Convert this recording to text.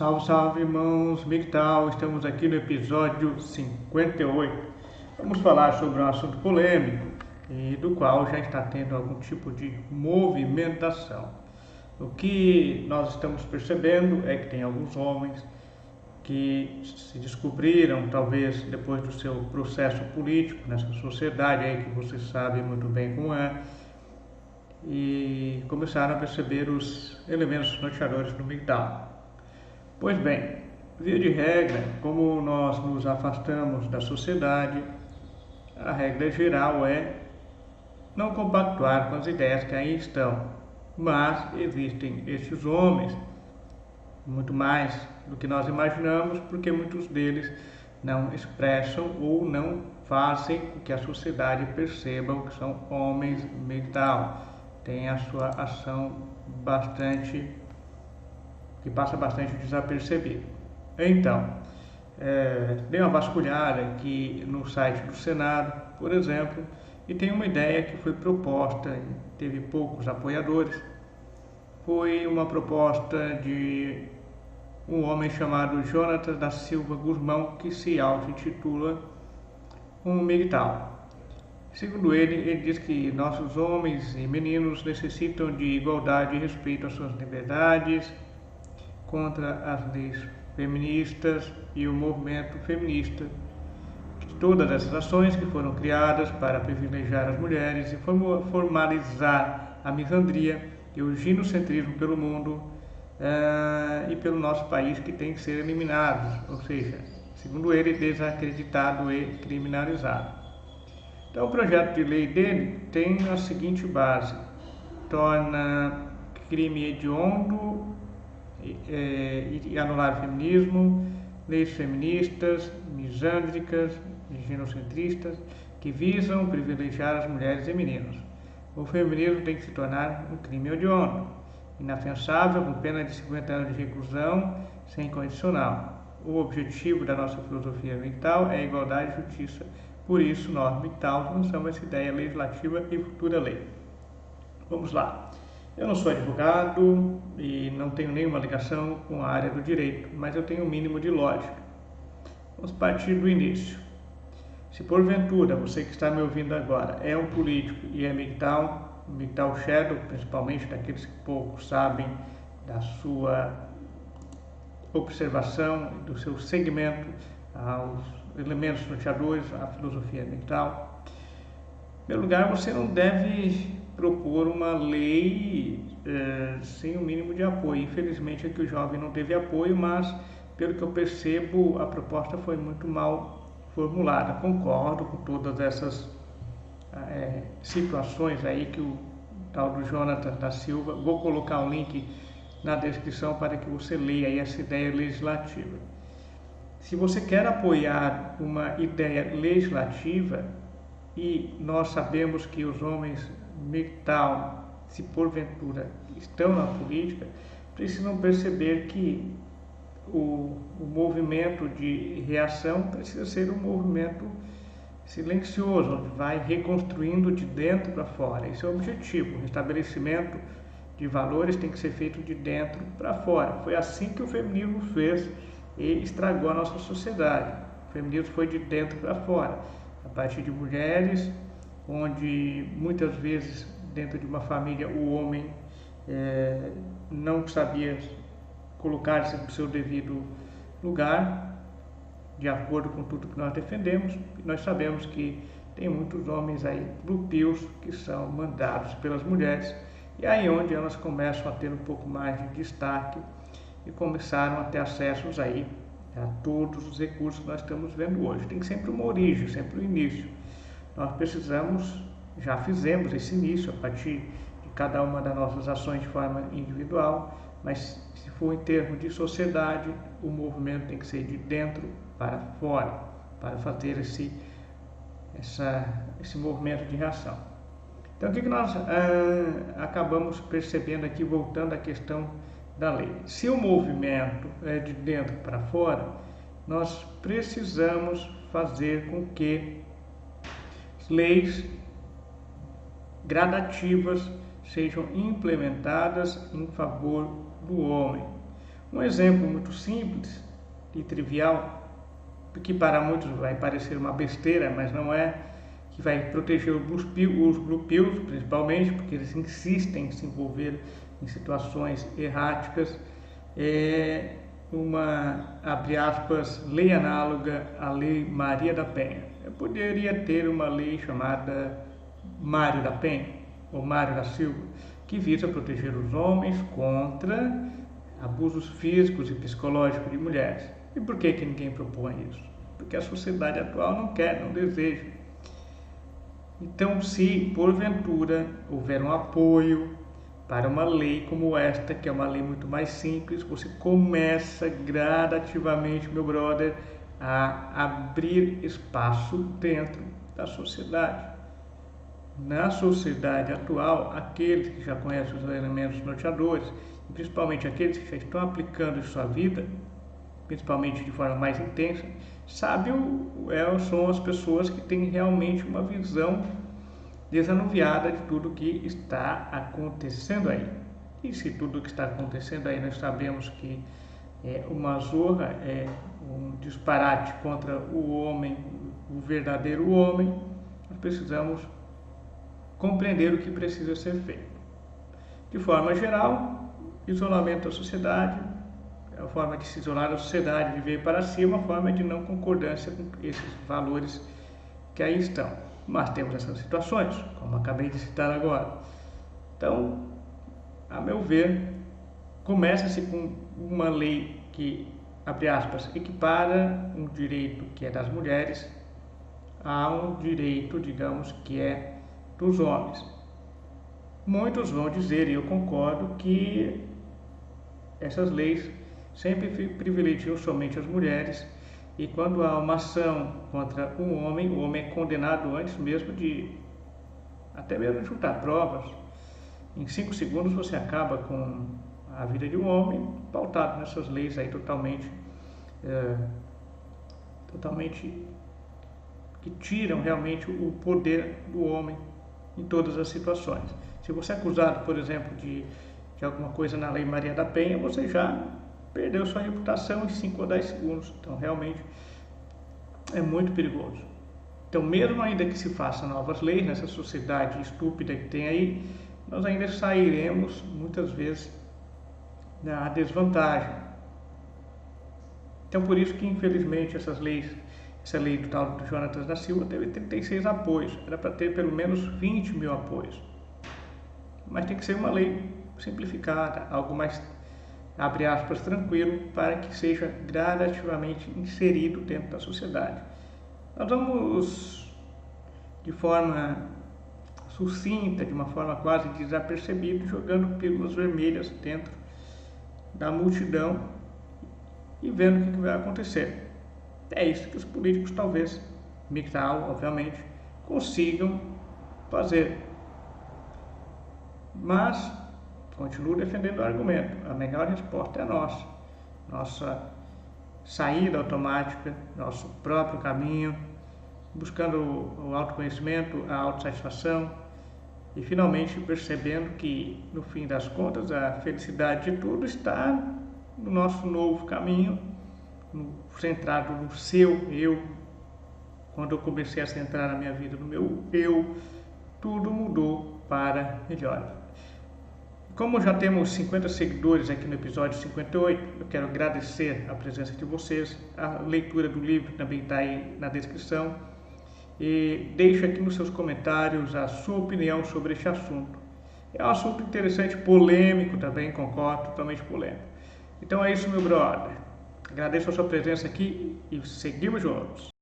Salve, salve, irmãos, Migtal, estamos aqui no episódio 58. Vamos falar sobre um assunto polêmico e do qual já está tendo algum tipo de movimentação. O que nós estamos percebendo é que tem alguns homens que se descobriram, talvez depois do seu processo político nessa sociedade aí que vocês sabem muito bem como é, e começaram a perceber os elementos norteadores do Migtal. Pois bem, via de regra, como nós nos afastamos da sociedade, a regra geral é não compactuar com as ideias que aí estão. Mas existem estes homens, muito mais do que nós imaginamos, porque muitos deles não expressam ou não fazem com que a sociedade perceba que são homens Migtal. Tem a sua ação que passa bastante desapercebido. Então, dei uma vasculhada aqui no site do Senado, por exemplo, e tem uma ideia que foi proposta e teve poucos apoiadores. Foi uma proposta de um homem chamado Jonatas da Silva Guzmão, que se auto-intitula um Migtal. Segundo ele diz que nossos homens e meninos necessitam de igualdade e respeito às suas liberdades, contra as leis feministas e o movimento feminista. Todas essas ações que foram criadas para privilegiar as mulheres e formalizar a misandria e o ginocentrismo pelo mundo e pelo nosso país, que tem que ser eliminados, ou seja, segundo ele, desacreditado e criminalizado. Então, o projeto de lei dele tem a seguinte base: torna crime hediondo e anular o feminismo, leis feministas, misândricas e genocentristas que visam privilegiar as mulheres e meninos. O feminismo tem que se tornar um crime hediondo, inafensável, com pena de 50 anos de reclusão, sem condicional. O objetivo da nossa filosofia Migtal é a igualdade e justiça. Por isso, nós, Migtal, lançamos essa ideia legislativa e futura lei. Vamos lá. Eu não sou advogado e não tenho nenhuma ligação com a área do direito, mas eu tenho um mínimo de lógica. Vamos partir do início. Se porventura você que está me ouvindo agora é um político e é Migtal Shadow, principalmente daqueles que pouco sabem da sua observação, do seu segmento aos elementos norteadores, à filosofia Migtal, em primeiro lugar, você não deve propor uma lei sem o mínimo de apoio. Infelizmente aqui o jovem não teve apoio, mas pelo que eu percebo a proposta foi muito mal formulada. Concordo com todas essas situações aí que o tal do Jonatas da Silva, vou colocar um link na descrição para que você leia aí essa ideia legislativa. Se você quer apoiar uma ideia legislativa, e nós sabemos que os homens Migtal, se porventura estão na política, precisam perceber que o movimento de reação precisa ser um movimento silencioso, onde vai reconstruindo de dentro para fora. Esse é o objetivo. O restabelecimento de valores tem que ser feito de dentro para fora. Foi assim que o feminismo fez e estragou a nossa sociedade. O feminismo foi de dentro para fora, a partir de mulheres, onde muitas vezes dentro de uma família o homem não sabia colocar-se no seu devido lugar, de acordo com tudo que nós defendemos. E nós sabemos que tem muitos homens aí lupios que são mandados pelas mulheres, e aí onde elas começam a ter um pouco mais de destaque e começaram a ter acessos aí a todos os recursos que nós estamos vendo hoje. Tem sempre uma origem, sempre um início. Nós precisamos, já fizemos esse início a partir de cada uma das nossas ações de forma individual, mas se for em termos de sociedade, o movimento tem que ser de dentro para fora, para fazer esse movimento de reação. Então, o que nós acabamos percebendo aqui, voltando à questão da lei? Se o movimento é de dentro para fora, nós precisamos fazer com que leis gradativas sejam implementadas em favor do homem. Um exemplo muito simples e trivial, que para muitos vai parecer uma besteira, mas não é, que vai proteger os blue pills, principalmente, porque eles insistem em se envolver em situações erráticas, é uma, abre aspas, lei análoga à Lei Maria da Penha. Eu poderia ter uma lei chamada Mário da Penha, ou Mário da Silva, que visa proteger os homens contra abusos físicos e psicológicos de mulheres. E por que ninguém propõe isso? Porque a sociedade atual não quer, não deseja. Então, se porventura houver um apoio para uma lei como esta, que é uma lei muito mais simples, você começa gradativamente, meu brother, a abrir espaço dentro da sociedade. Na sociedade atual, aqueles que já conhecem os elementos norteadores, e principalmente aqueles que já estão aplicando em sua vida, principalmente de forma mais intensa, são as pessoas que têm realmente uma visão desanuviada de tudo que está acontecendo aí. E se tudo que está acontecendo aí nós sabemos que é uma zorra, é um disparate contra o homem, o verdadeiro homem, nós precisamos compreender o que precisa ser feito. De forma geral, isolamento da sociedade, a forma de se isolar da sociedade, de ver para si, uma forma de não concordância com esses valores que aí estão. Mas temos essas situações, como acabei de citar agora. Então, a meu ver, começa-se com uma lei que, abre aspas, equipara um direito que é das mulheres a um direito, digamos, que é dos homens. Muitos vão dizer, e eu concordo, que essas leis sempre privilegiam somente as mulheres, e quando há uma ação contra um homem, o homem é condenado antes mesmo até mesmo de juntar provas. Em 5 segundos você acaba com a vida de um homem, pautado nessas leis aí totalmente que tiram realmente o poder do homem em todas as situações. Se você é acusado, por exemplo, de alguma coisa na Lei Maria da Penha, você já perdeu sua reputação em 5 ou 10 segundos. Então, realmente, é muito perigoso. Então, mesmo ainda que se façam novas leis nessa sociedade estúpida que tem aí, nós ainda sairemos, muitas vezes, da desvantagem. Então, por isso que, infelizmente, essa lei do tal do Jonatas da Silva teve 36 apoios. Era para ter pelo menos 20 mil apoios. Mas tem que ser uma lei simplificada, algo mais, abre aspas, tranquilo, para que seja gradativamente inserido dentro da sociedade. Nós vamos, de forma sucinta, de uma forma quase desapercebida, jogando pílulas vermelhas dentro da multidão e vendo o que vai acontecer. É isso que os políticos, talvez, MGTOW, obviamente, consigam fazer. Mas continuo defendendo o argumento. A melhor resposta é a nossa. Nossa saída automática, nosso próprio caminho, buscando o autoconhecimento, a autossatisfação e finalmente percebendo que, no fim das contas, a felicidade de tudo está no nosso novo caminho, centrado no seu eu. Quando eu comecei a centrar a minha vida no meu eu, tudo mudou para melhor. Como já temos 50 seguidores aqui no episódio 58, eu quero agradecer a presença de vocês. A leitura do livro também está aí na descrição. E deixe aqui nos seus comentários a sua opinião sobre este assunto. É um assunto interessante, polêmico também, concordo, totalmente polêmico. Então é isso, meu brother. Agradeço a sua presença aqui e seguimos juntos.